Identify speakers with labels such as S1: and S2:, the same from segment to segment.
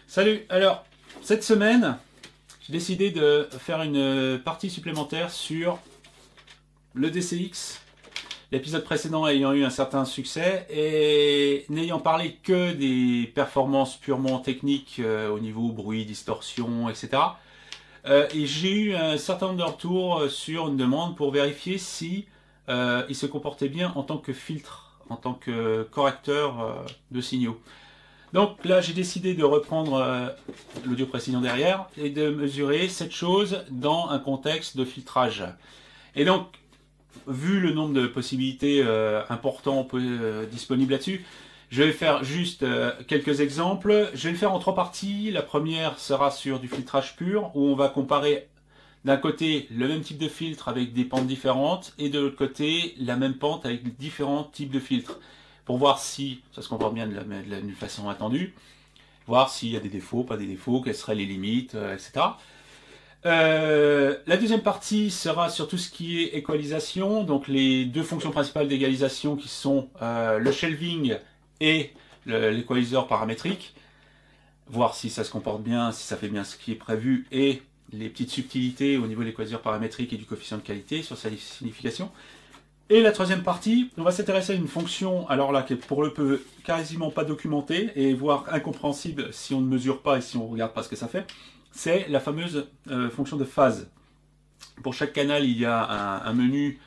S1: Salut, alors cette semaine j'ai décidé de faire une partie supplémentaire sur le DCX, l'épisode précédent ayant eu un certain succès et n'ayant parlé que des performances purement techniques au niveau bruit, distorsion, etc. Et j'ai eu un certain nombre de retours sur une demande pour vérifier si il se comportait bien en tant que filtre, en tant que correcteur de signaux. Donc là, j'ai décidé de reprendre l'audio précision derrière et de mesurer cette chose dans un contexte de filtrage. Et donc, vu le nombre de possibilités importants disponibles là-dessus, je vais faire juste quelques exemples. Je vais le faire en trois parties. La première sera sur du filtrage pur, où on va comparer d'un côté le même type de filtre avec des pentes différentes, et de l'autre côté la même pente avec différents types de filtres, pour voir si ça se comporte bien de la façon attendue, voir s'il y a des défauts, pas des défauts, quelles seraient les limites, etc. La deuxième partie sera sur tout ce qui est équalisation, donc les deux fonctions principales d'égalisation qui sont le shelving et l'équaliseur paramétrique, voir si ça se comporte bien, si ça fait bien ce qui est prévu, et les petites subtilités au niveau de l'équaliseur paramétrique et du coefficient de qualité sur sa signification. Et la troisième partie, on va s'intéresser à une fonction, alors là, qui est pour le peu quasiment pas documentée, et voire incompréhensible si on ne mesure pas et si on ne regarde pas ce que ça fait, c'est la fameuse fonction de phase. Pour chaque canal, il y a un menu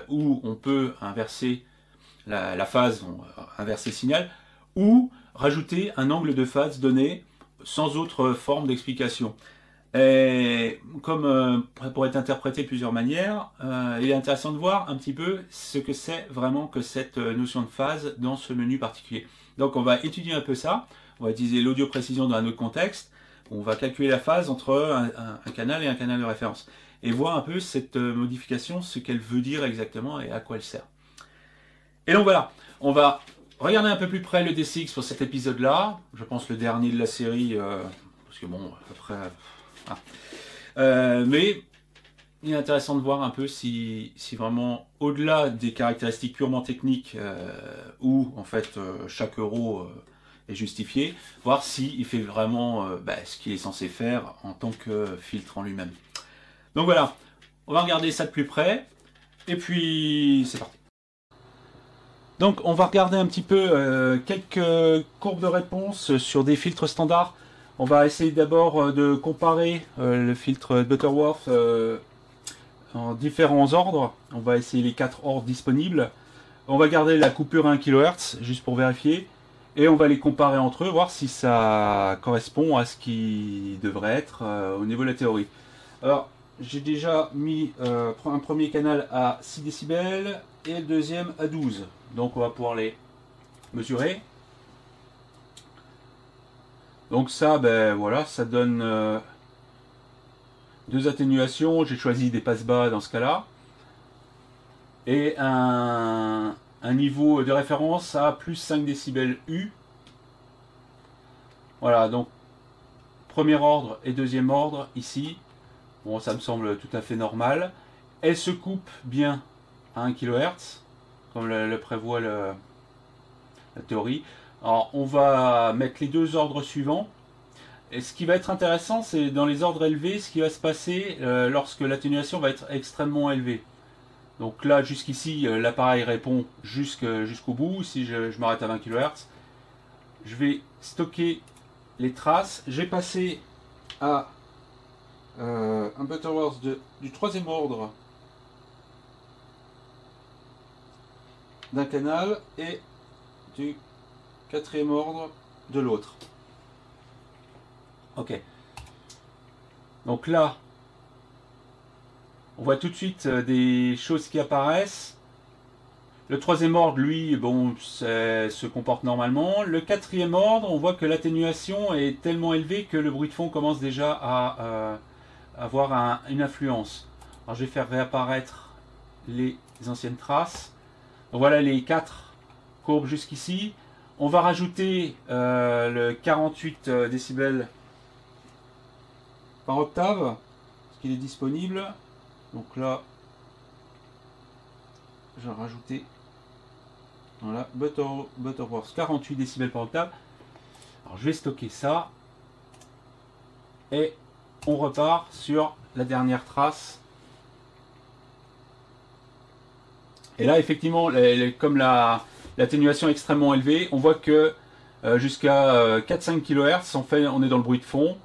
S1: où on peut inverser la phase, inverser le signal, ou rajouter un angle de phase donné sans autre forme d'explication. Et comme pour être interprété de plusieurs manières, il est intéressant de voir un petit peu ce que c'est vraiment que cette notion de phase dans ce menu particulier. Donc on va étudier un peu ça, on va utiliser l'audio précision dans un autre contexte, on va calculer la phase entre un canal et un canal de référence, et voir un peu cette modification, ce qu'elle veut dire exactement et à quoi elle sert. Et donc voilà, on va regarder un peu plus près le DCX pour cet épisode-là, je pense le dernier de la série, parce que bon, après... mais il est intéressant de voir un peu si vraiment, au-delà des caractéristiques purement techniques, où en fait chaque euro est justifié, voir s'il fait vraiment ce qu'il est censé faire en tant que filtre en lui-même. Donc voilà, on va regarder ça de plus près, et puis c'est parti. Donc on va regarder un petit peu quelques courbes de réponse sur des filtres standards. On va essayer d'abord de comparer le filtre Butterworth en différents ordres. On va essayer les 4 ordres disponibles. On va garder la coupure à 1 kHz, juste pour vérifier. Et on va les comparer entre eux, voir si ça correspond à ce qui devrait être au niveau de la théorie. Alors, j'ai déjà mis un premier canal à 6 décibels et le deuxième à 12. Donc on va pouvoir les mesurer. Donc ça, ben voilà, ça donne deux atténuations. J'ai choisi des passes bas dans ce cas-là. Et un niveau de référence à plus 5 décibels U. Voilà, donc premier ordre et deuxième ordre ici. Bon, ça me semble tout à fait normal. Elle se coupe bien à 1 kHz, comme le prévoit la théorie. Alors, on va mettre les deux ordres suivants. Et ce qui va être intéressant, c'est dans les ordres élevés, ce qui va se passer lorsque l'atténuation va être extrêmement élevée. Donc là, jusqu'ici, l'appareil répond jusqu'au bout. Si je m'arrête à 20 kHz, je vais stocker les traces. J'ai passé à un Butterworth du troisième ordre d'un canal et du quatrième ordre de l'autre. Ok. Donc là, on voit tout de suite des choses qui apparaissent. Le troisième ordre, lui, bon, se comporte normalement. Le quatrième ordre, on voit que l'atténuation est tellement élevée que le bruit de fond commence déjà à avoir une influence. Alors je vais faire réapparaître les anciennes traces. Donc voilà les 4 courbes jusqu'ici. On va rajouter le 48 décibels par octave, parce qu'il est disponible. Donc là, je vais rajouter voilà, Butterworth 48 décibels par octave. Alors je vais stocker ça et on repart sur la dernière trace. Et là, effectivement, comme l'atténuation est extrêmement élevée, on voit que jusqu'à 4-5 kHz, en fait, on est dans le bruit de fond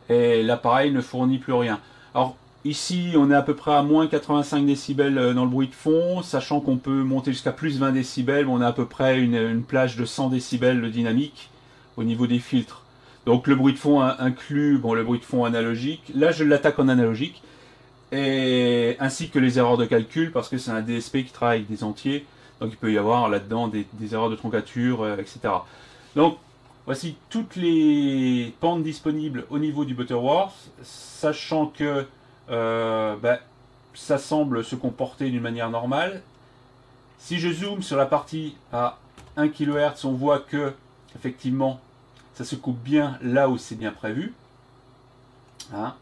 S1: et l'appareil ne fournit plus rien. Alors, ici, on est à peu près à moins 85 décibels dans le bruit de fond, sachant qu'on peut monter jusqu'à plus 20 décibels. On a à peu près une plage de 100 décibels de dynamique au niveau des filtres. Donc, le bruit de fond inclut le bruit de fond analogique. Là, je l'attaque en analogique. Et ainsi que les erreurs de calcul, parce que c'est un DSP qui travaille avec des entiers, donc il peut y avoir là-dedans des erreurs de troncature, etc. Donc voici toutes les pentes disponibles au niveau du Butterworth, sachant que ça semble se comporter d'une manière normale. Si je zoome sur la partie à 1 kHz, on voit que effectivement ça se coupe bien là où c'est bien prévu. Hein.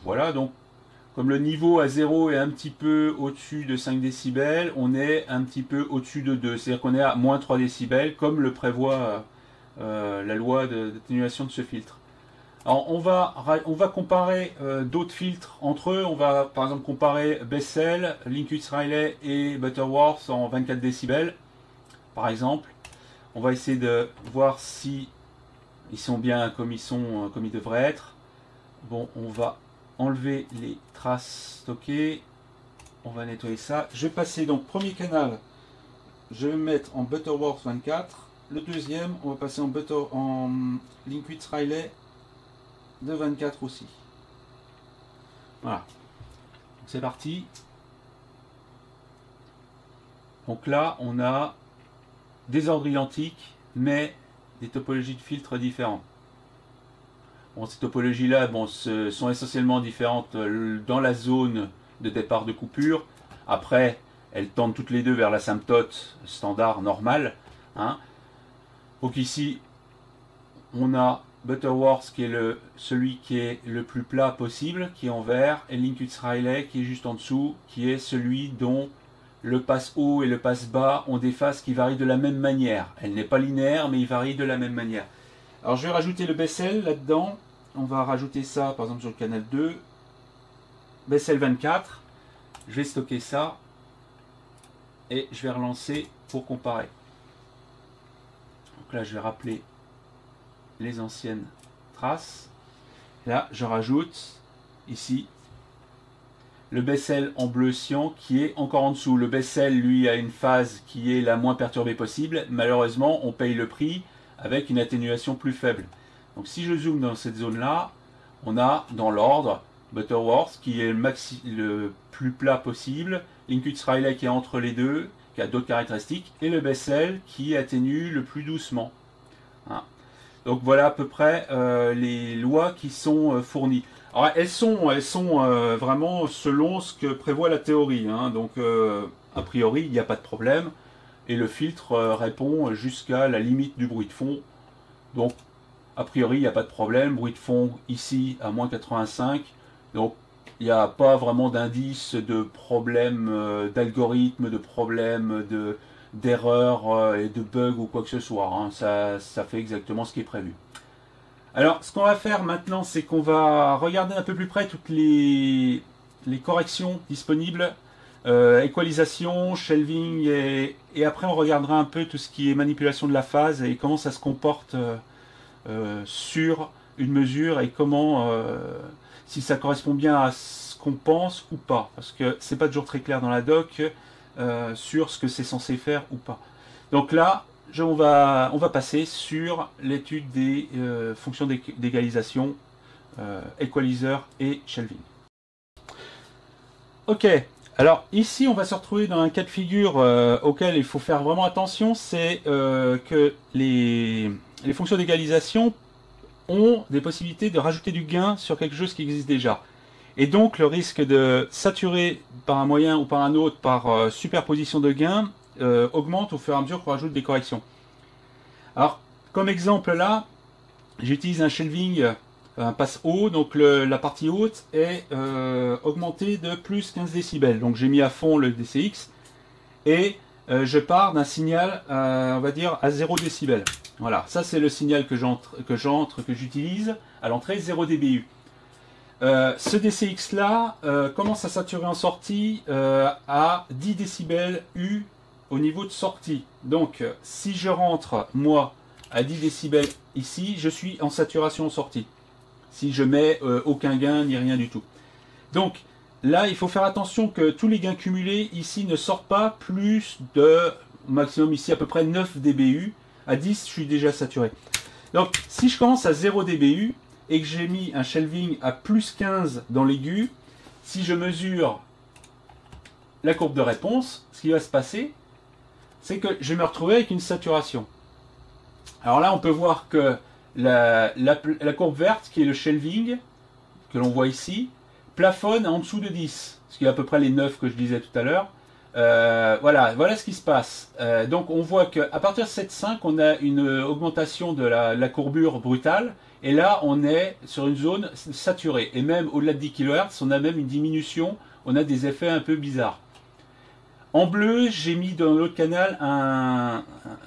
S1: Voilà, donc comme le niveau à 0 est un petit peu au-dessus de 5 décibels, on est un petit peu au-dessus de 2, c'est-à-dire qu'on est à moins 3 décibels, comme le prévoit la loi d'atténuation de ce filtre. Alors on va comparer d'autres filtres entre eux. On va par exemple comparer Bessel, Linkwitz Riley et Butterworth en 24 décibels, par exemple. On va essayer de voir si ils sont bien comme ils devraient être. Bon, on va enlever les traces stockées. On va nettoyer ça. Je vais passer donc premier canal. Je vais mettre en Butterworth 24. Le deuxième, on va passer en Linkwitz Riley de 24 aussi. Voilà. C'est parti. Donc là, on a des ordres identiques, mais des topologies de filtres différentes. Bon, ces topologies-là sont essentiellement différentes dans la zone de départ de coupure. Après, elles tendent toutes les deux vers l'asymptote standard normal. Hein. Donc ici, on a Butterworth qui est celui qui est le plus plat possible, qui est en vert, et Linkwitz Riley qui est juste en dessous, qui est celui dont le passe haut et le passe bas ont des phases qui varient de la même manière. Elle n'est pas linéaire, mais ils varient de la même manière. Alors je vais rajouter le Bessel là-dedans. On va rajouter ça par exemple sur le canal 2. Bessel 24. Je vais stocker ça. Et je vais relancer pour comparer. Donc là je vais rappeler les anciennes traces. Là je rajoute ici le Bessel en bleu cyan qui est encore en dessous. Le Bessel lui a une phase qui est la moins perturbée possible. Malheureusement on paye le prix avec une atténuation plus faible. Donc si je zoome dans cette zone là, on a dans l'ordre Butterworth qui est le plus plat possible, Linkwitz Riley qui est entre les deux, qui a d'autres caractéristiques, et le Bessel qui atténue le plus doucement. Hein. Donc voilà à peu près les lois qui sont fournies. Alors, elles sont vraiment selon ce que prévoit la théorie. Hein. Donc a priori il n'y a pas de problème. Et le filtre répond jusqu'à la limite du bruit de fond. Donc, a priori, il n'y a pas de problème. Bruit de fond ici à moins 85. Donc, il n'y a pas vraiment d'indice de problème d'algorithme, de problème d'erreur et de bug ou quoi que ce soit. Hein. Ça fait exactement ce qui est prévu. Alors, ce qu'on va faire maintenant, c'est qu'on va regarder un peu plus près toutes les corrections disponibles. Équalisation, shelving et après on regardera un peu tout ce qui est manipulation de la phase et comment ça se comporte sur une mesure et comment si ça correspond bien à ce qu'on pense ou pas, parce que c'est pas toujours très clair dans la doc sur ce que c'est censé faire ou pas. Donc là on va passer sur l'étude des fonctions d'égalisation, equalizer et shelving. Ok. Alors ici on va se retrouver dans un cas de figure auquel il faut faire vraiment attention, c'est que les fonctions d'égalisation ont des possibilités de rajouter du gain sur quelque chose qui existe déjà. Et donc le risque de saturer par un moyen ou par un autre par superposition de gains augmente au fur et à mesure qu'on rajoute des corrections. Alors comme exemple là, j'utilise un shelving, un passe haut, donc la partie haute est augmentée de plus 15 décibels. Donc j'ai mis à fond le DCX et je pars d'un signal, on va dire, à 0 décibels. Voilà, ça c'est le signal que j'utilise à l'entrée 0 dBu. Ce DCX là commence à saturer en sortie à 10 décibels U au niveau de sortie. Donc si je rentre moi à 10 décibels ici, je suis en saturation en sortie. Si je mets aucun gain ni rien du tout. Donc là il faut faire attention que tous les gains cumulés ici ne sortent pas plus de maximum ici à peu près 9 dBu. À 10 je suis déjà saturé. Donc si je commence à 0 dBu et que j'ai mis un shelving à plus 15 dans l'aigu, si je mesure la courbe de réponse, ce qui va se passer, c'est que je vais me retrouver avec une saturation. Alors là, on peut voir que la courbe verte, qui est le shelving, que l'on voit ici, plafonne en dessous de 10, ce qui est à peu près les 9 que je disais tout à l'heure. Voilà ce qui se passe. Donc on voit qu'à partir de 7,5, on a une augmentation de la courbure brutale. Et là, on est sur une zone saturée. Et même au-delà de 10 kHz, on a même une diminution. On a des effets un peu bizarres. En bleu, j'ai mis dans l'autre canal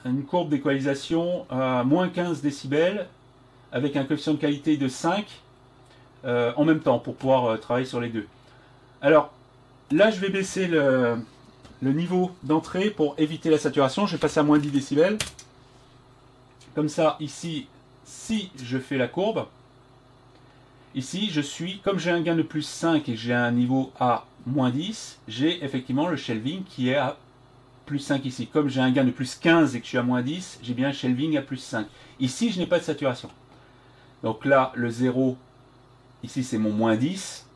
S1: une courbe d'équalisation à moins 15 décibels avec un coefficient de qualité de 5 en même temps pour pouvoir travailler sur les deux. Alors, là, je vais baisser le niveau d'entrée pour éviter la saturation. Je vais passer à moins 10 décibels. Comme ça, ici, si je fais la courbe, ici, je suis, comme j'ai un gain de plus 5 et que j'ai un niveau à moins 10, j'ai effectivement le shelving qui est à plus 5 ici. Comme j'ai un gain de plus 15 et que je suis à moins 10, j'ai bien un shelving à plus 5. Ici, je n'ai pas de saturation. Donc là, le 0, ici, c'est mon moins 10.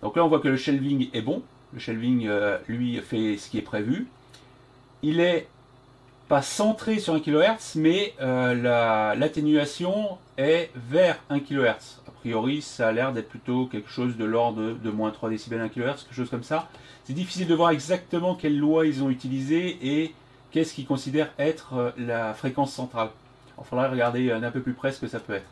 S1: Donc là, on voit que le shelving est bon. Le shelving, lui, fait ce qui est prévu. Il est pas centré sur 1 kHz, mais l'atténuation est vers 1 kHz. A priori, ça a l'air d'être plutôt quelque chose de l'ordre de moins 3 décibels 1 kHz, quelque chose comme ça. C'est difficile de voir exactement quelle loi ils ont utilisé et qu'est-ce qu'ils considèrent être la fréquence centrale. Il faudra regarder d'un peu plus près ce que ça peut être.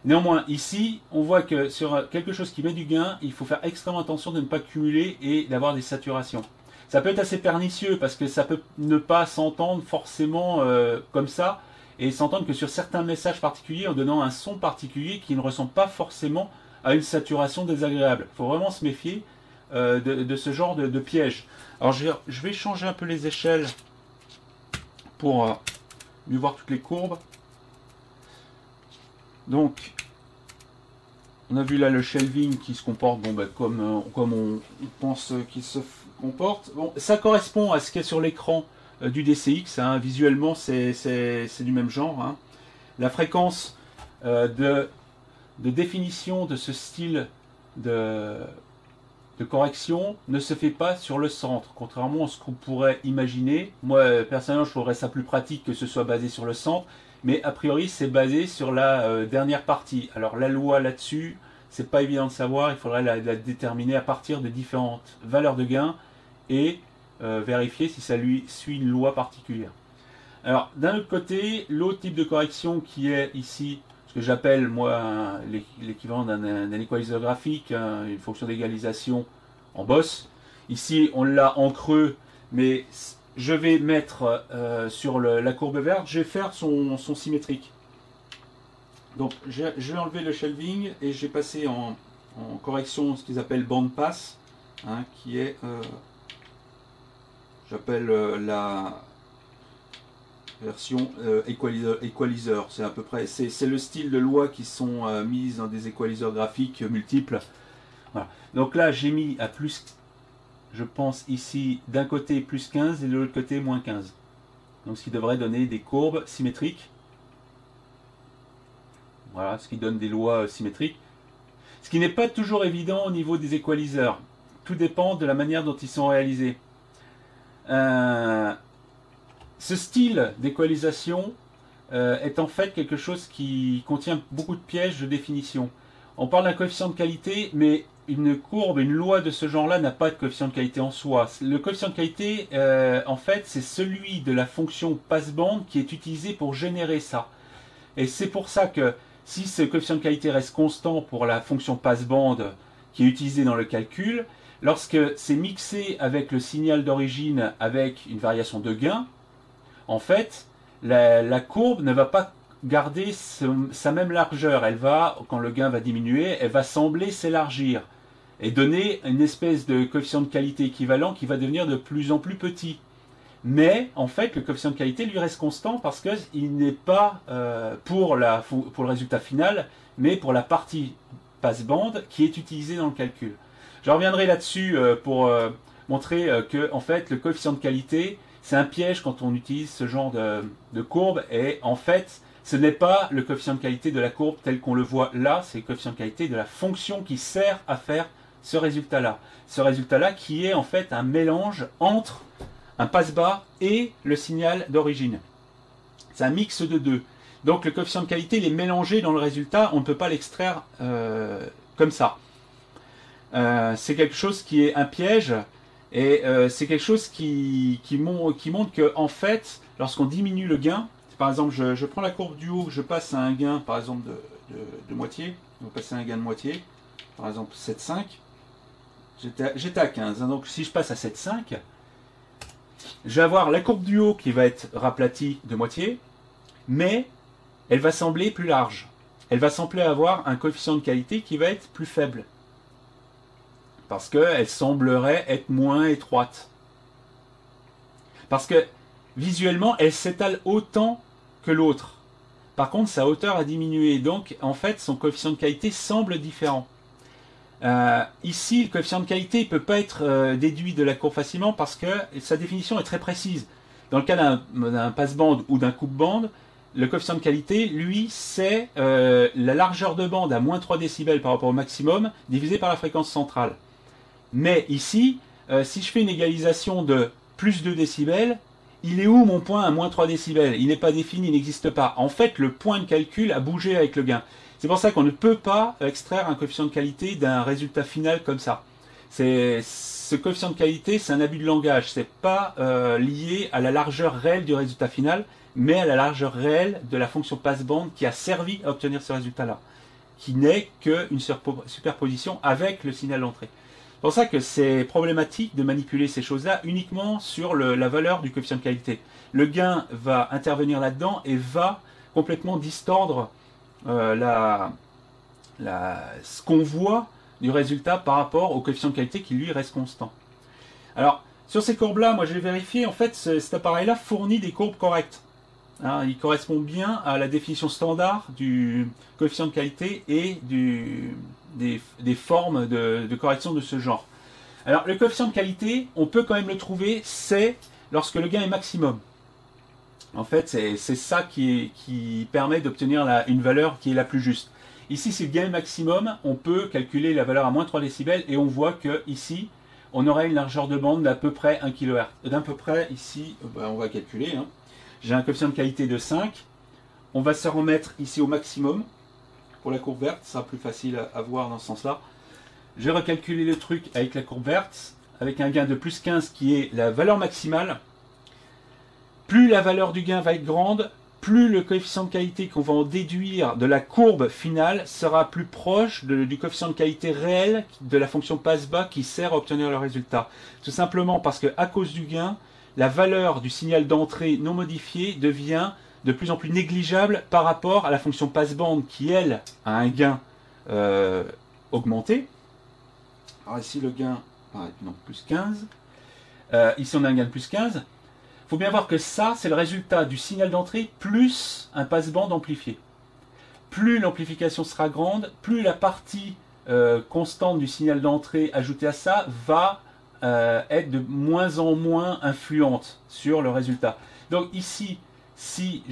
S1: Néanmoins, ici, on voit que sur quelque chose qui met du gain, il faut faire extrêmement attention de ne pas cumuler et d'avoir des saturations. Ça peut être assez pernicieux parce que ça peut ne pas s'entendre forcément comme ça et s'entendre que sur certains messages particuliers en donnant un son particulier qui ne ressemble pas forcément à une saturation désagréable. Il faut vraiment se méfier de ce genre de piège. Alors je vais changer un peu les échelles pour mieux voir toutes les courbes. Donc, on a vu là le shelving qui se comporte comme on pense qu'il se comporte. Bon, ça correspond à ce qu'il y a sur l'écran du DCX. Hein. Visuellement, c'est du même genre. Hein. La fréquence de définition de ce style de correction ne se fait pas sur le centre, contrairement à ce qu'on pourrait imaginer. Moi, personnellement, je trouverais ça plus pratique que ce soit basé sur le centre. Mais a priori, c'est basé sur la dernière partie. Alors la loi là-dessus, c'est pas évident de savoir. Il faudrait la déterminer à partir de différentes valeurs de gain et vérifier si ça lui suit une loi particulière. Alors d'un autre côté, l'autre type de correction qui est ici, ce que j'appelle moi l'équivalent d'un équaliseur graphique, une fonction d'égalisation en bosse. Ici, on l'a en creux, mais je vais mettre sur la courbe verte, je vais faire son symétrique. Donc je vais enlever le shelving et j'ai passé en correction ce qu'ils appellent band pass, hein, qui est, j'appelle la version equalizer. C'est à peu près, c'est le style de loi qui sont mises dans des équaliseurs graphiques multiples. Voilà. Donc là j'ai mis à plus, je pense ici d'un côté plus 15 et de l'autre côté moins 15. Donc ce qui devrait donner des courbes symétriques. Voilà, ce qui donne des lois symétriques. Ce qui n'est pas toujours évident au niveau des équaliseurs. Tout dépend de la manière dont ils sont réalisés. Ce style d'équalisation est en fait quelque chose qui contient beaucoup de pièges de définition. On parle d'un coefficient de qualité, mais une courbe, une loi de ce genre-là n'a pas de coefficient de qualité en soi. Le coefficient de qualité, en fait, c'est celui de la fonction passeband qui est utilisé pour générer ça. Et c'est pour ça que si ce coefficient de qualité reste constant pour la fonction passeband qui est utilisée dans le calcul, lorsque c'est mixé avec le signal d'origine avec une variation de gain, en fait, la courbe ne va pas garder sa même largeur. Elle va, quand le gain va diminuer, elle va sembler s'élargir et donner une espèce de coefficient de qualité équivalent qui va devenir de plus en plus petit. Mais en fait, le coefficient de qualité lui reste constant parce qu'il n'est pas pour le résultat final, mais pour la partie passe-bande qui est utilisée dans le calcul. Je reviendrai là-dessus pour montrer que en fait, le coefficient de qualité, c'est un piège quand on utilise ce genre de courbe. Et en fait, ce n'est pas le coefficient de qualité de la courbe tel qu'on le voit là, c'est le coefficient de qualité de la fonction qui sert à faire ce résultat-là. Ce résultat-là qui est en fait un mélange entre un passe-bas et le signal d'origine. C'est un mix de deux. Donc le coefficient de qualité, il est mélangé dans le résultat, on ne peut pas l'extraire comme ça. C'est quelque chose qui est un piège, et c'est quelque chose qui montre que en fait, lorsqu'on diminue le gain, par exemple, je prends la courbe du haut, je passe à un gain, par exemple, de moitié, on va passer à un gain de moitié, par exemple 7,5, j'étais à 15, hein, donc si je passe à 7,5, je vais avoir la courbe du haut qui va être raplatie de moitié, mais elle va sembler plus large. Elle va sembler avoir un coefficient de qualité qui va être plus faible. Parce qu'elle semblerait être moins étroite. Parce que visuellement, elle s'étale autant que l'autre. Par contre, sa hauteur a diminué. Donc, en fait, son coefficient de qualité semble différent. Ici, le coefficient de qualité ne peut pas être déduit de la courbe facilement parce que sa définition est très précise. Dans le cas d'un passe-bande ou d'un coupe-bande, le coefficient de qualité, lui, c'est la largeur de bande à moins 3 décibels par rapport au maximum divisé par la fréquence centrale. Mais ici, si je fais une égalisation de plus 2 décibels, il est où mon point à moins 3 décibels? Il n'est pas défini, il n'existe pas. En fait, le point de calcul a bougé avec le gain. C'est pour ça qu'on ne peut pas extraire un coefficient de qualité d'un résultat final comme ça. Ce coefficient de qualité, c'est un abus de langage. Ce n'est pas lié à la largeur réelle du résultat final, mais à la largeur réelle de la fonction passe-bande qui a servi à obtenir ce résultat-là, qui n'est qu'une superposition avec le signal d'entrée. C'est pour ça que c'est problématique de manipuler ces choses-là uniquement sur la valeur du coefficient de qualité. Le gain va intervenir là-dedans et va complètement distordre ce qu'on voit du résultat par rapport au coefficient de qualité qui lui reste constant. Alors, sur ces courbes-là, moi j'ai vérifié, en fait, cet appareil-là fournit des courbes correctes. Hein, il correspond bien à la définition standard du coefficient de qualité et des formes de correction de ce genre. Alors, le coefficient de qualité, on peut quand même le trouver, c'est lorsque le gain est maximum. En fait, c'est ça qui permet d'obtenir une valeur qui est la plus juste. Ici, si le gain est maximum, on peut calculer la valeur à moins 3 décibels et on voit que ici, on aurait une largeur de bande d'à peu près 1 kHz. D'à peu près, ici, on va calculer. Hein. J'ai un coefficient de qualité de 5. On va se remettre ici au maximum. Pour la courbe verte, ça sera plus facile à voir dans ce sens-là. Je vais recalculer le truc avec la courbe verte, avec un gain de plus 15 qui est la valeur maximale. Plus la valeur du gain va être grande, plus le coefficient de qualité qu'on va en déduire de la courbe finale sera plus proche du coefficient de qualité réel de la fonction passe-bas qui sert à obtenir le résultat. Tout simplement parce qu'à cause du gain, la valeur du signal d'entrée non modifié devient de plus en plus négligeable par rapport à la fonction passe-bande qui, elle, a un gain augmenté. Alors ici, le gain, non, plus 15. Ici, on a un gain de plus 15. Il faut bien voir que ça, c'est le résultat du signal d'entrée plus un passe-bande amplifié. Plus l'amplification sera grande, plus la partie constante du signal d'entrée ajoutée à ça va être de moins en moins influente sur le résultat. Donc ici, si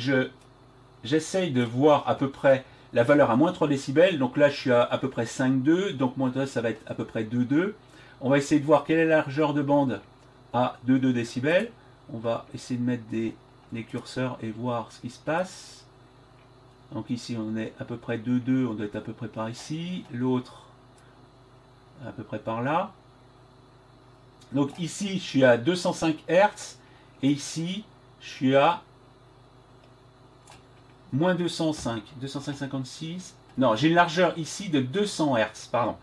S1: j'essaye de voir à peu près la valeur à moins 3 décibels, donc là je suis à peu près 5,2, donc moins 3 ça va être à peu près 2,2. On va essayer de voir quelle est la largeur de bande à 2,2 décibels. On va essayer de mettre des curseurs et voir ce qui se passe. Donc ici on est à peu près 2,2, on doit être à peu près par ici. L'autre à peu près par là. Donc ici je suis à 205 Hz et ici je suis à moins 205, 205,56. Non, j'ai une largeur ici de 200 Hz, pardon.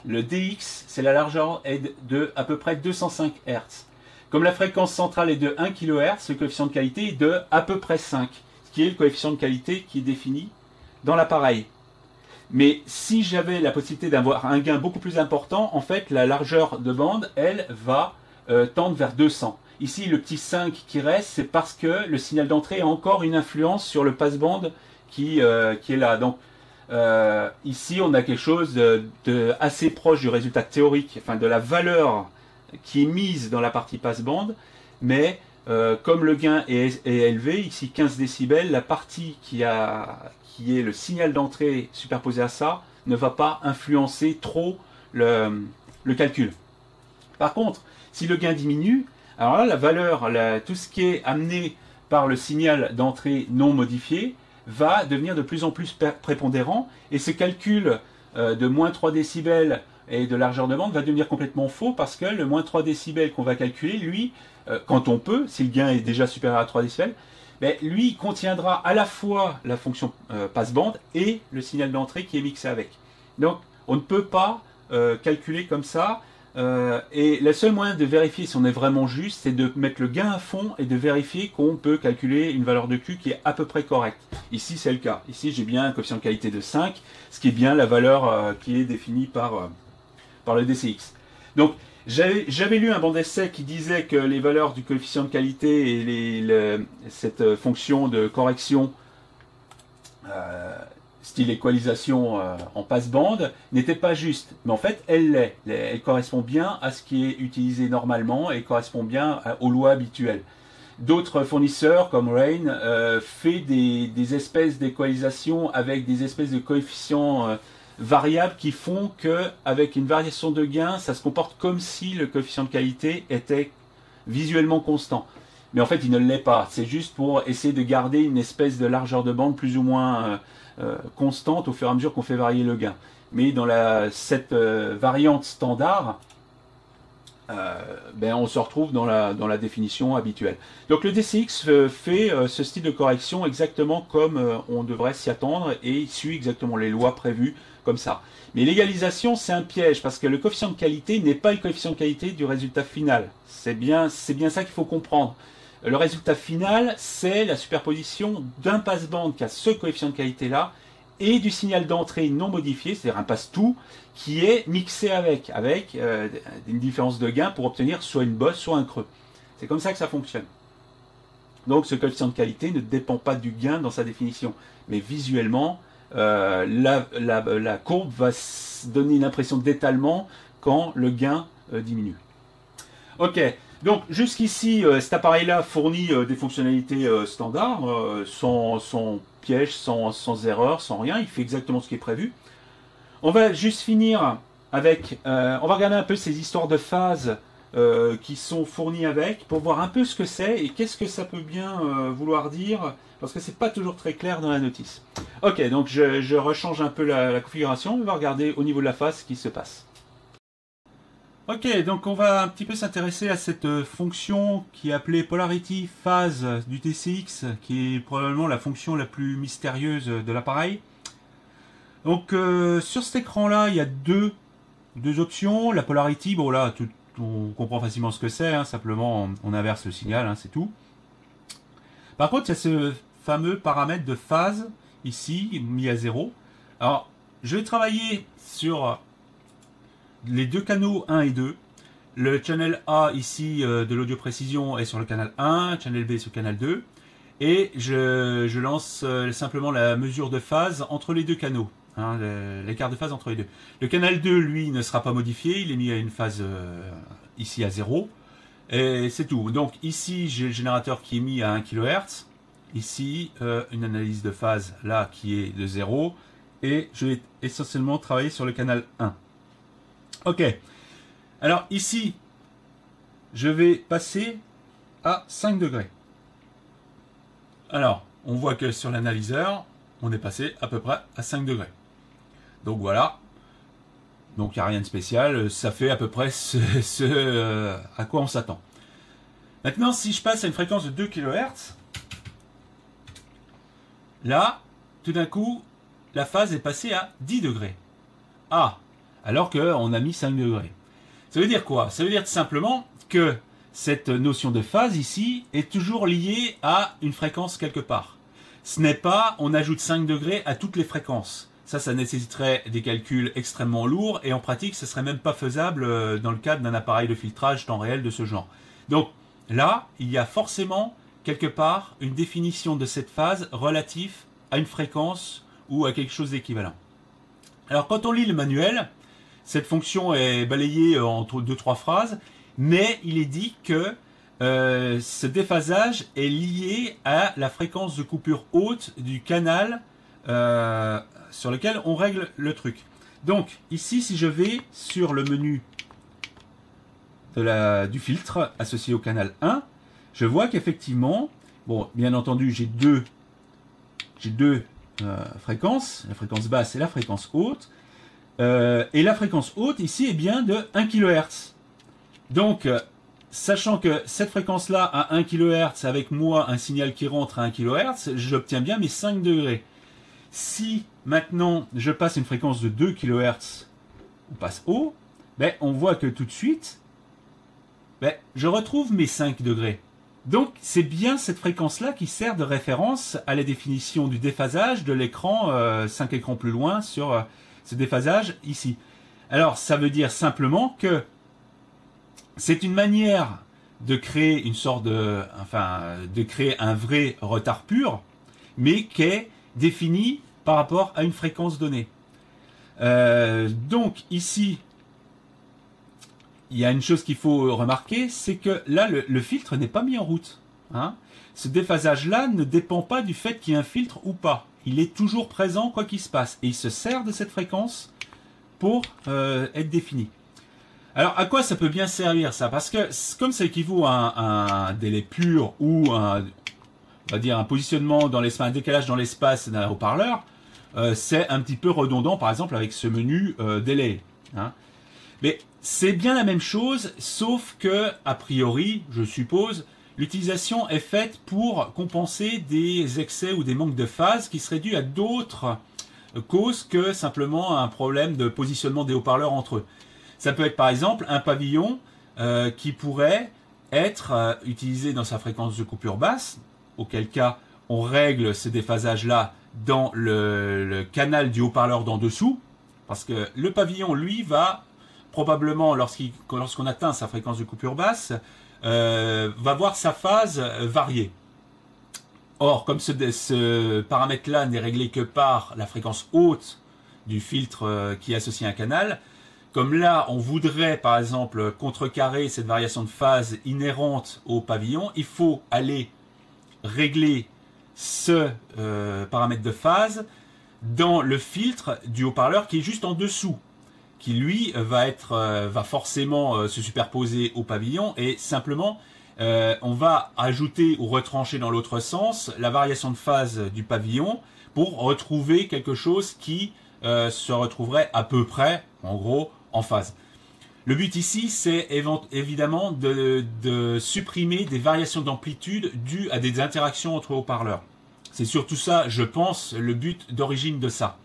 S1: Le DX, c'est la largeur est de à peu près 205 Hz. Comme la fréquence centrale est de 1 kHz, le coefficient de qualité est de à peu près 5, ce qui est le coefficient de qualité qui est défini dans l'appareil. Mais si j'avais la possibilité d'avoir un gain beaucoup plus important, en fait, la largeur de bande, elle, va tendre vers 200. Ici, le petit 5 qui reste, c'est parce que le signal d'entrée a encore une influence sur le passe-bande qui est là. Donc, ici, on a quelque chose de assez proche du résultat théorique, enfin de la valeur qui est mise dans la partie passe-bande, mais comme le gain est élevé, ici 15 décibels, la partie qui est le signal d'entrée superposé à ça ne va pas influencer trop le calcul. Par contre, si le gain diminue, alors là, la valeur, tout ce qui est amené par le signal d'entrée non modifié va devenir de plus en plus prépondérant, et ce calcul de moins 3 décibels et de largeur de bande va devenir complètement faux, parce que le moins 3 décibels qu'on va calculer, lui, quand on peut, si le gain est déjà supérieur à 3 décibels, ben, lui il contiendra à la fois la fonction passe-bande et le signal d'entrée qui est mixé avec. Donc on ne peut pas calculer comme ça, et le seul moyen de vérifier si on est vraiment juste, c'est de mettre le gain à fond et de vérifier qu'on peut calculer une valeur de Q qui est à peu près correcte. Ici c'est le cas. Ici j'ai bien un coefficient de qualité de 5, ce qui est bien la valeur qui est définie par le DCX. Donc j'avais lu un banc d'essai qui disait que les valeurs du coefficient de qualité et cette fonction de correction style équalisation en passe-bande n'était pas juste, mais en fait elle l'est. Elle correspond bien à ce qui est utilisé normalement et correspond bien aux lois habituelles. D'autres fournisseurs comme Rain fait des espèces d'équalisation avec des espèces de coefficients variables qui font que avec une variation de gain, ça se comporte comme si le coefficient de qualité était visuellement constant. Mais en fait, il ne l'est pas. C'est juste pour essayer de garder une espèce de largeur de bande plus ou moins constante au fur et à mesure qu'on fait varier le gain. Mais dans cette variante standard, on se retrouve dans la définition habituelle. Donc le DCX fait ce style de correction exactement comme on devrait s'y attendre, et il suit exactement les lois prévues comme ça. Mais l'égalisation, c'est un piège, parce que le coefficient de qualité n'est pas le coefficient de qualité du résultat final. C'est bien ça qu'il faut comprendre. Le résultat final, c'est la superposition d'un passe-bande qui a ce coefficient de qualité-là et du signal d'entrée non modifié, c'est-à-dire un passe-tout, qui est mixé avec une différence de gain pour obtenir soit une bosse, soit un creux. C'est comme ça que ça fonctionne. Donc ce coefficient de qualité ne dépend pas du gain dans sa définition, mais visuellement, la courbe va donner une impression d'étalement quand le gain diminue. Ok, donc jusqu'ici, cet appareil-là fournit des fonctionnalités standards, sans piège, sans erreur, sans rien. Il fait exactement ce qui est prévu. On va juste finir avec... on va regarder un peu ces histoires de phases qui sont fournies avec, pour voir un peu ce que c'est et qu'est-ce que ça peut bien vouloir dire, parce que c'est pas toujours très clair dans la notice. Ok, donc je rechange un peu la configuration. On va regarder au niveau de la phase ce qui se passe. Ok, donc on va un petit peu s'intéresser à cette fonction qui est appelée Polarity Phase du DCX, qui est probablement la fonction la plus mystérieuse de l'appareil. Donc sur cet écran-là, il y a deux options. La Polarity, bon là, on comprend facilement ce que c'est, hein, simplement on inverse le signal, hein, c'est tout. Par contre, il y a ce fameux paramètre de phase, ici, mis à 0. Alors, je vais travailler sur les deux canaux 1 et 2. Le channel A ici de l'audio précision est sur le canal 1, channel B sur le canal 2. Et je lance simplement la mesure de phase entre les deux canaux, hein, l'écart de phase entre les deux. Le canal 2, lui, ne sera pas modifié, il est mis à une phase ici à 0. Et c'est tout. Donc ici, j'ai le générateur qui est mis à 1 kHz. Ici, une analyse de phase là qui est de 0. Et je vais essentiellement travailler sur le canal 1. Ok. Alors ici, je vais passer à 5 degrés. Alors, on voit que sur l'analyseur, on est passé à peu près à 5 degrés. Donc voilà. Donc il n'y a rien de spécial. Ça fait à peu près ce à quoi on s'attend. Maintenant, si je passe à une fréquence de 2 kHz, là, tout d'un coup, la phase est passée à 10 degrés. Ah, alors qu'on a mis 5 degrés. Ça veut dire quoi? Ça veut dire tout simplement que cette notion de phase ici est toujours liée à une fréquence quelque part. Ce n'est pas on ajoute 5 degrés à toutes les fréquences. Ça nécessiterait des calculs extrêmement lourds et en pratique, ce serait même pas faisable dans le cadre d'un appareil de filtrage temps réel de ce genre. Donc là, il y a forcément quelque part une définition de cette phase relative à une fréquence ou à quelque chose d'équivalent. Alors quand on lit le manuel, cette fonction est balayée entre 2-3 phrases, mais il est dit que ce déphasage est lié à la fréquence de coupure haute du canal sur lequel on règle le truc. Donc ici, si je vais sur le menu du filtre associé au canal 1, je vois qu'effectivement, bon, bien entendu, j'ai deux fréquences, la fréquence basse et la fréquence haute. Et la fréquence haute ici est bien de 1 kHz. Donc, sachant que cette fréquence-là a 1 kHz avec moi un signal qui rentre à 1 kHz, j'obtiens bien mes 5 degrés. Si maintenant je passe une fréquence de 2 kHz, on passe haut, ben, on voit que tout de suite, ben, je retrouve mes 5 degrés. Donc c'est bien cette fréquence-là qui sert de référence à la définition du déphasage de l'écran 5 écrans plus loin sur ce déphasage ici. Alors ça veut dire simplement que c'est une manière de créer une sorte de, de créer un vrai retard pur, mais qui est défini par rapport à une fréquence donnée. Donc ici, il y a une chose qu'il faut remarquer, c'est que là, le filtre n'est pas mis en route. Hein. Ce déphasage-là ne dépend pas du fait qu'il y ait un filtre ou pas. Il est toujours présent quoi qu'il se passe. Et il se sert de cette fréquence pour être défini. Alors, à quoi ça peut bien servir ça? Parce que comme ça équivaut à un délai pur ou on va dire un positionnement dans l'espace, un décalage dans l'espace d'un haut-parleur, c'est un petit peu redondant, par exemple, avec ce menu délai. Hein. Mais c'est bien la même chose, sauf que, a priori, je suppose, l'utilisation est faite pour compenser des excès ou des manques de phase qui seraient dus à d'autres causes que simplement un problème de positionnement des haut-parleurs entre eux. Ça peut être par exemple un pavillon qui pourrait être utilisé dans sa fréquence de coupure basse, auquel cas on règle ce déphasage-là dans le canal du haut-parleur d'en dessous, parce que le pavillon, lui, va probablement, lorsqu'on atteint sa fréquence de coupure basse, va voir sa phase varier. Or, comme ce paramètre-là n'est réglé que par la fréquence haute du filtre qui est associé à un canal, comme là, on voudrait, par exemple, contrecarrer cette variation de phase inhérente au pavillon, il faut aller régler ce paramètre de phase dans le filtre du haut-parleur qui est juste en dessous, qui lui va forcément se superposer au pavillon et simplement on va ajouter ou retrancher dans l'autre sens la variation de phase du pavillon pour retrouver quelque chose qui se retrouverait à peu près, en gros, en phase. Le but ici, c'est évidemment de supprimer des variations d'amplitude dues à des interactions entre haut-parleurs. C'est surtout ça, je pense, le but d'origine de ça.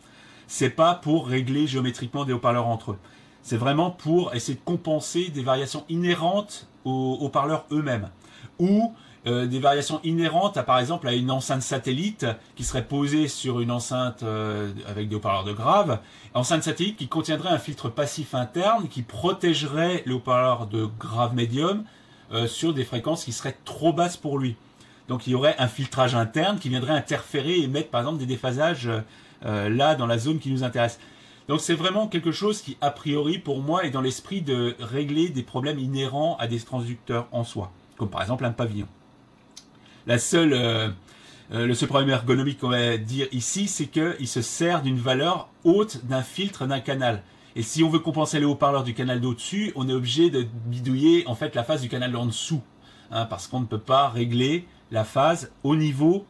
S1: C'est pas pour régler géométriquement des haut-parleurs entre eux. C'est vraiment pour essayer de compenser des variations inhérentes aux haut-parleurs eux-mêmes. Ou des variations inhérentes à, par exemple, à une enceinte satellite qui serait posée sur une enceinte avec des haut-parleurs de grave. Enceinte satellite qui contiendrait un filtre passif interne qui protégerait le haut-parleur de grave médium sur des fréquences qui seraient trop basses pour lui. Donc il y aurait un filtrage interne qui viendrait interférer et mettre par exemple des déphasages là dans la zone qui nous intéresse. Donc c'est vraiment quelque chose qui a priori pour moi est dans l'esprit de régler des problèmes inhérents à des transducteurs en soi, comme par exemple un pavillon. Le seul problème ergonomique qu'on va dire ici, c'est qu'il se sert d'une valeur haute d'un filtre d'un canal. Et si on veut compenser les haut-parleurs du canal d'au-dessus, on est obligé de bidouiller en fait la phase du canal d'en dessous, hein, parce qu'on ne peut pas régler la phase au niveau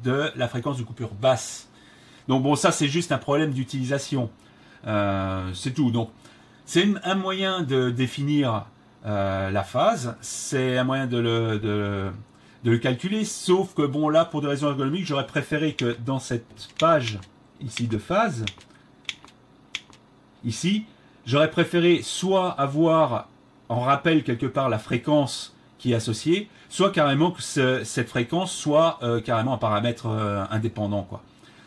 S1: de la fréquence de coupure basse. Donc bon, ça c'est juste un problème d'utilisation, c'est tout. Donc c'est un moyen de définir la phase, c'est un moyen de le calculer, sauf que bon là, pour des raisons ergonomiques, j'aurais préféré que dans cette page ici de phase, ici, j'aurais préféré soit avoir en rappel quelque part la fréquence qui est associé, soit carrément que cette fréquence soit carrément un paramètre indépendant, quoi.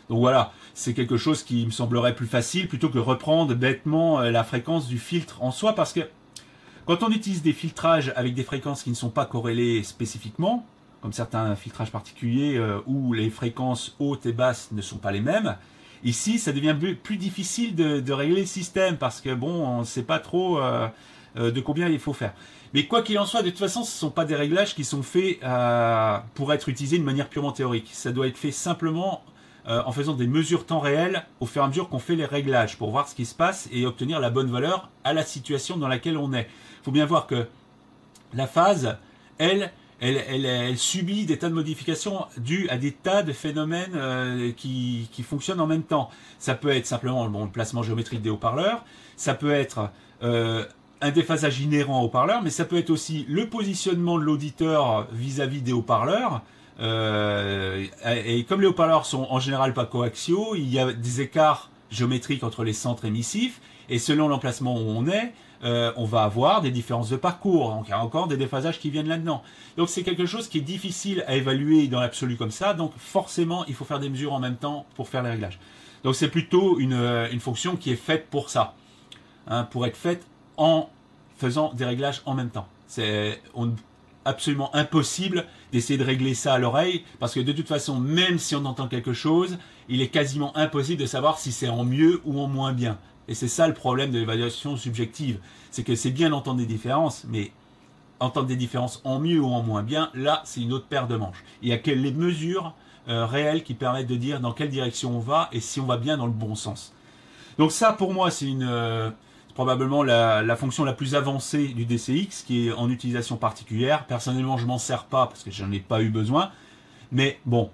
S1: Donc voilà, c'est quelque chose qui me semblerait plus facile plutôt que reprendre bêtement la fréquence du filtre en soi, parce que quand on utilise des filtrages avec des fréquences qui ne sont pas corrélées spécifiquement, comme certains filtrages particuliers où les fréquences hautes et basses ne sont pas les mêmes, ici ça devient plus difficile de régler le système, parce que bon, on ne sait pas trop de combien il faut faire. Mais quoi qu'il en soit, de toute façon, ce ne sont pas des réglages qui sont faits pour être utilisés de manière purement théorique. Ça doit être fait simplement en faisant des mesures temps réel au fur et à mesure qu'on fait les réglages pour voir ce qui se passe et obtenir la bonne valeur à la situation dans laquelle on est. Il faut bien voir que la phase, elle subit des tas de modifications dues à des tas de phénomènes qui fonctionnent en même temps. Ça peut être simplement le placement géométrique des haut-parleurs, ça peut être un déphasage inhérent au haut-parleur, mais ça peut être aussi le positionnement de l'auditeur vis-à-vis des haut-parleurs. Et comme les haut-parleurs sont en général pas coaxiaux, il y a des écarts géométriques entre les centres émissifs, et selon l'emplacement où on est, on va avoir des différences de parcours. Donc il y a encore des déphasages qui viennent là-dedans. Donc c'est quelque chose qui est difficile à évaluer dans l'absolu comme ça, donc forcément il faut faire des mesures en même temps pour faire les réglages. Donc c'est plutôt une fonction qui est faite pour ça, hein, pour être faite en faisant des réglages en même temps. C'est absolument impossible d'essayer de régler ça à l'oreille, parce que de toute façon, même si on entend quelque chose, il est quasiment impossible de savoir si c'est en mieux ou en moins bien. Et c'est ça le problème de l'évaluation subjective, c'est que c'est bien d'entendre des différences, mais entendre des différences en mieux ou en moins bien, là c'est une autre paire de manches. Il y a que les mesures réelles qui permettent de dire dans quelle direction on va et si on va bien dans le bon sens. Donc ça pour moi c'est probablement la fonction la plus avancée du DCX, qui est en utilisation particulière. Personnellement, je m'en sers pas parce que j'en ai pas eu besoin. Mais bon,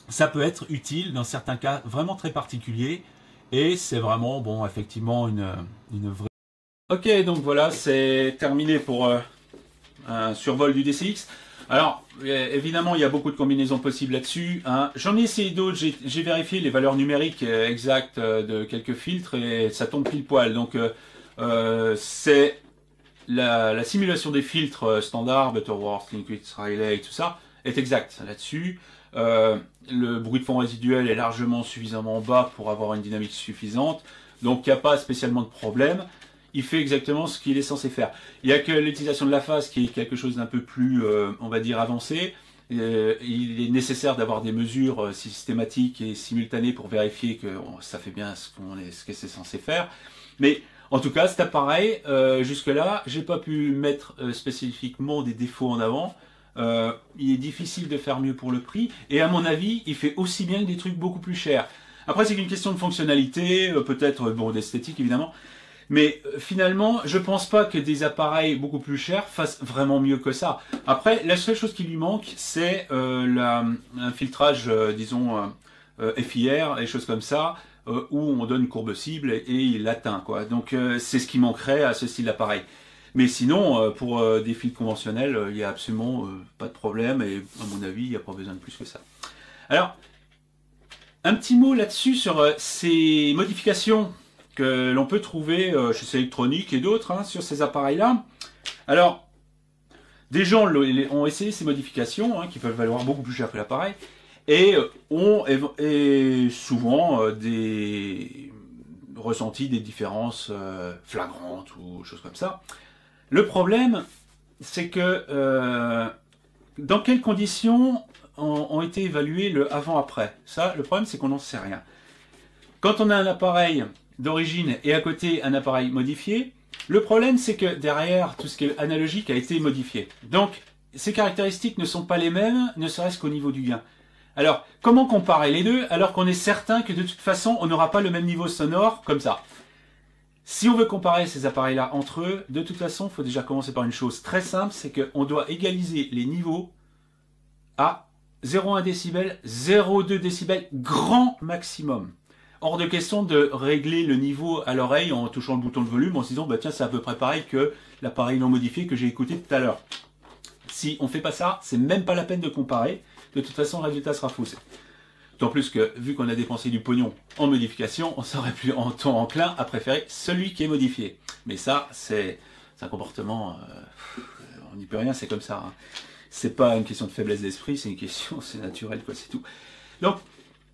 S1: ça peut être utile dans certains cas vraiment très particuliers. Et c'est vraiment, bon, effectivement, une vraie... Ok, donc voilà, c'est terminé pour un survol du DCX. Alors, évidemment, il y a beaucoup de combinaisons possibles là-dessus, hein. J'en ai essayé d'autres, j'ai vérifié les valeurs numériques exactes de quelques filtres et ça tombe pile poil. Donc, c'est la simulation des filtres standards, Butterworth, Linked Riley, tout ça, est exacte là-dessus. Le bruit de fond résiduel est largement suffisamment bas pour avoir une dynamique suffisante, donc il n'y a pas spécialement de problème. Il fait exactement ce qu'il est censé faire. Il n'y a que l'utilisation de la phase qui est quelque chose d'un peu plus, on va dire, avancé. Il est nécessaire d'avoir des mesures systématiques et simultanées pour vérifier que ça fait bien ce que c'est censé faire. Mais en tout cas, cet appareil, jusque-là, j'ai pas pu mettre spécifiquement des défauts en avant. Il est difficile de faire mieux pour le prix. Et à mon avis, il fait aussi bien que des trucs beaucoup plus chers. Après, c'est qu'une question de fonctionnalité, peut-être bon, d'esthétique évidemment. Mais finalement, je pense pas que des appareils beaucoup plus chers fassent vraiment mieux que ça. Après, la seule chose qui lui manque, c'est un filtrage, disons, FIR et choses comme ça, où on donne une courbe cible et il l'atteint, quoi. Donc c'est ce qui manquerait à ce style d'appareil. Mais sinon, pour des filtres conventionnels, il n'y a absolument pas de problème et à mon avis, il n'y a pas besoin de plus que ça. Alors, un petit mot là-dessus sur ces modifications que l'on peut trouver chez Selectronic et d'autres, hein, sur ces appareils-là. Alors, des gens ont essayé ces modifications, hein, qui peuvent valoir beaucoup plus cher que l'appareil, et ont souvent ressenti des différences flagrantes ou choses comme ça. Le problème, c'est que dans quelles conditions ont été évalués le avant-après? Ça, le problème, c'est qu'on n'en sait rien. Quand on a un appareil d'origine et à côté un appareil modifié, le problème c'est que derrière tout ce qui est analogique a été modifié. Donc ces caractéristiques ne sont pas les mêmes, ne serait-ce qu'au niveau du gain. Alors comment comparer les deux alors qu'on est certain que de toute façon on n'aura pas le même niveau sonore comme ça? Si on veut comparer ces appareils-là entre eux, de toute façon il faut déjà commencer par une chose très simple, c'est qu'on doit égaliser les niveaux à 0,1 décibel, 0,2 décibel grand maximum. Hors de question de régler le niveau à l'oreille en touchant le bouton de volume en se disant bah tiens c'est à peu près pareil que l'appareil non modifié que j'ai écouté tout à l'heure. Si on fait pas ça, c'est même pas la peine de comparer. De toute façon le résultat sera faussé. D'autant plus que vu qu'on a dépensé du pognon en modification, on serait plus enclin à préférer celui qui est modifié. Mais ça c'est un comportement on n'y peut rien, c'est comme ça. Hein. C'est pas une question de faiblesse d'esprit, c'est une question, c'est naturel, quoi, c'est tout. Donc,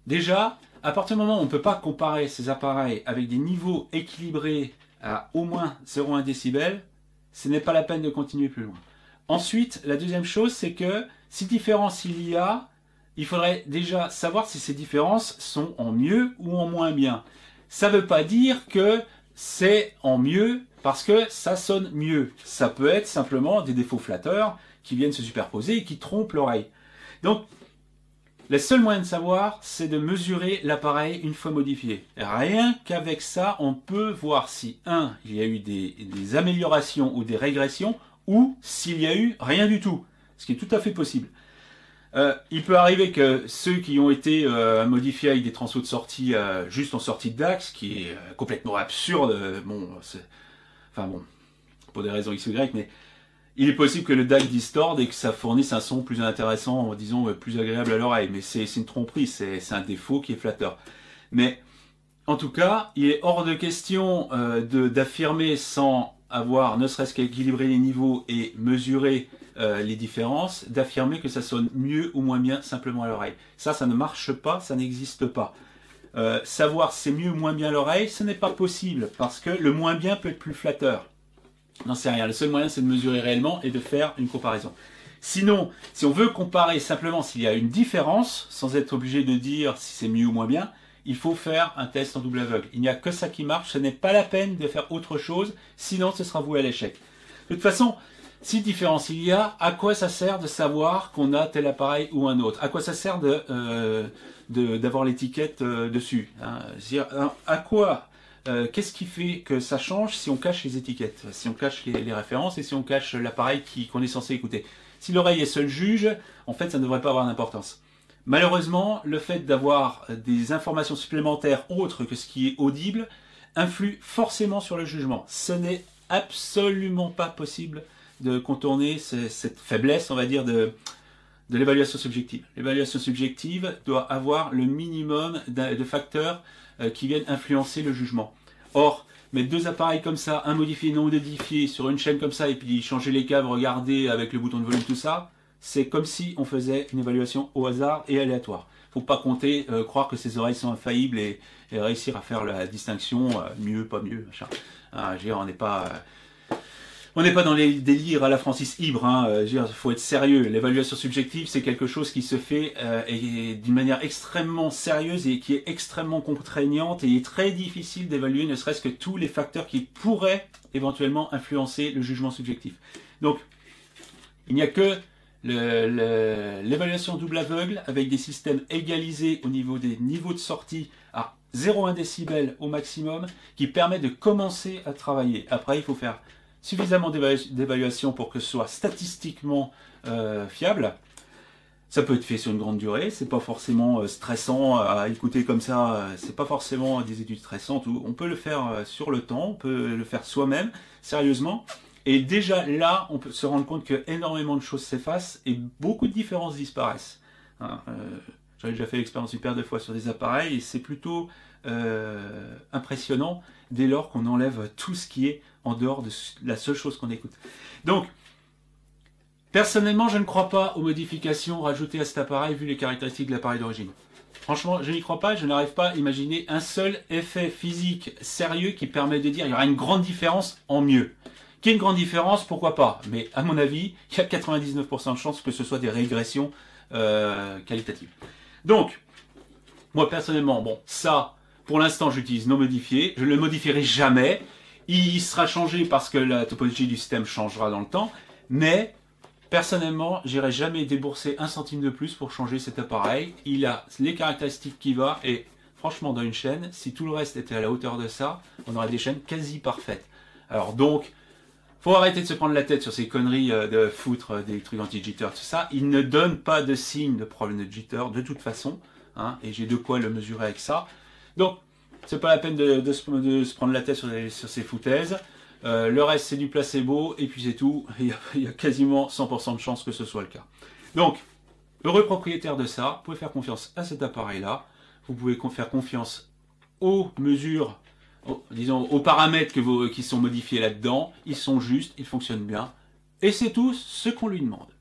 S1: déjà, à partir du moment où on ne peut pas comparer ces appareils avec des niveaux équilibrés à au moins 0,1 décibel, ce n'est pas la peine de continuer plus loin. Ensuite, la deuxième chose, c'est que si différence il y a, il faudrait déjà savoir si ces différences sont en mieux ou en moins bien. Ça ne veut pas dire que c'est en mieux parce que ça sonne mieux. Ça peut être simplement des défauts flatteurs qui viennent se superposer et qui trompent l'oreille. Donc, le seul moyen de savoir, c'est de mesurer l'appareil une fois modifié. Rien qu'avec ça, on peut voir si, il y a eu des améliorations ou des régressions, ou s'il y a eu rien du tout, ce qui est tout à fait possible. Il peut arriver que ceux qui ont été modifiés avec des transos de sortie juste en sortie de DAC, ce qui est complètement absurde, pour des raisons X ou Y, mais il est possible que le DAC distorde et que ça fournisse un son plus intéressant, disons plus agréable à l'oreille, mais c'est une tromperie, c'est un défaut qui est flatteur. Mais en tout cas, il est hors de question d'affirmer sans avoir ne serait-ce qu'à équilibrer les niveaux et mesurer les différences, d'affirmer que ça sonne mieux ou moins bien simplement à l'oreille. Ça ne marche pas, ça n'existe pas. Savoir si c'est mieux ou moins bien à l'oreille, ce n'est pas possible, parce que le moins bien peut être plus flatteur. Non, c'est rien. Le seul moyen, c'est de mesurer réellement et de faire une comparaison. Sinon, si on veut comparer simplement s'il y a une différence, sans être obligé de dire si c'est mieux ou moins bien, il faut faire un test en double aveugle. Il n'y a que ça qui marche, ce n'est pas la peine de faire autre chose, sinon ce sera voué à l'échec. De toute façon, si différence il y a, à quoi ça sert de savoir qu'on a tel appareil ou un autre? À quoi ça sert d'avoir l'étiquette dessus, hein? À quoi qu'est-ce qui fait que ça change si on cache les étiquettes, si on cache les références et si on cache l'appareil qu'on est censé écouter? Si l'oreille est seule juge, en fait, ça ne devrait pas avoir d'importance. Malheureusement, le fait d'avoir des informations supplémentaires autres que ce qui est audible influe forcément sur le jugement. Ce n'est absolument pas possible de contourner cette faiblesse, on va dire, de l'évaluation subjective. L'évaluation subjective doit avoir le minimum de facteurs qui viennent influencer le jugement. Or, mettre deux appareils comme ça, un modifié, non modifié, sur une chaîne comme ça, et puis changer les câbles, regarder avec le bouton de volume, tout ça, c'est comme si on faisait une évaluation au hasard et aléatoire. Faut pas compter, croire que ses oreilles sont infaillibles et réussir à faire la distinction, mieux, pas mieux, machin. Je veux dire, on n'est pas dans les délires à la Francis Ibre, hein. Il faut être sérieux. L'évaluation subjective, c'est quelque chose qui se fait d'une manière extrêmement sérieuse et qui est extrêmement contraignante et il est très difficile d'évaluer ne serait-ce que tous les facteurs qui pourraient éventuellement influencer le jugement subjectif. Donc, il n'y a que l'évaluation double aveugle avec des systèmes égalisés au niveau des niveaux de sortie à 0,1 décibel au maximum qui permet de commencer à travailler. Après, il faut faire suffisamment d'évaluation pour que ce soit statistiquement fiable. Ça peut être fait sur une grande durée, c'est pas forcément stressant à écouter comme ça, c'est pas forcément des études stressantes. On peut le faire sur le temps, on peut le faire soi-même, sérieusement. Et déjà là, on peut se rendre compte que énormément de choses s'effacent et beaucoup de différences disparaissent. Hein, j'avais déjà fait l'expérience une paire de fois sur des appareils et c'est plutôt impressionnant dès lors qu'on enlève tout ce qui est en dehors de la seule chose qu'on écoute. Donc, personnellement, je ne crois pas aux modifications rajoutées à cet appareil vu les caractéristiques de l'appareil d'origine. Franchement, je n'y crois pas, je n'arrive pas à imaginer un seul effet physique sérieux qui permet de dire qu'il y aura une grande différence en mieux. Qu'il y ait une grande différence, pourquoi pas? Mais à mon avis, il y a 99% de chances que ce soit des régressions qualitatives. Donc, moi personnellement, bon, ça, pour l'instant, j'utilise non modifié. Je ne le modifierai jamais. Il sera changé parce que la topologie du système changera dans le temps. Mais, personnellement, j'irai jamais débourser un centime de plus pour changer cet appareil. Il a les caractéristiques qui va. Et franchement, dans une chaîne, si tout le reste était à la hauteur de ça, on aurait des chaînes quasi parfaites. Alors donc, faut arrêter de se prendre la tête sur ces conneries de foutre des trucs anti-jitter, tout ça. Il ne donne pas de signe de problème de jitter de toute façon. Hein, et j'ai de quoi le mesurer avec ça. Donc, c'est pas la peine de se prendre la tête sur ces foutaises. Le reste, c'est du placebo, et puis c'est tout. Il y a quasiment 100% de chances que ce soit le cas. Donc, heureux propriétaire de ça, vous pouvez faire confiance à cet appareil-là. Vous pouvez faire confiance aux mesures, disons, aux paramètres qui sont modifiés là-dedans. Ils sont justes, ils fonctionnent bien. Et c'est tout ce qu'on lui demande.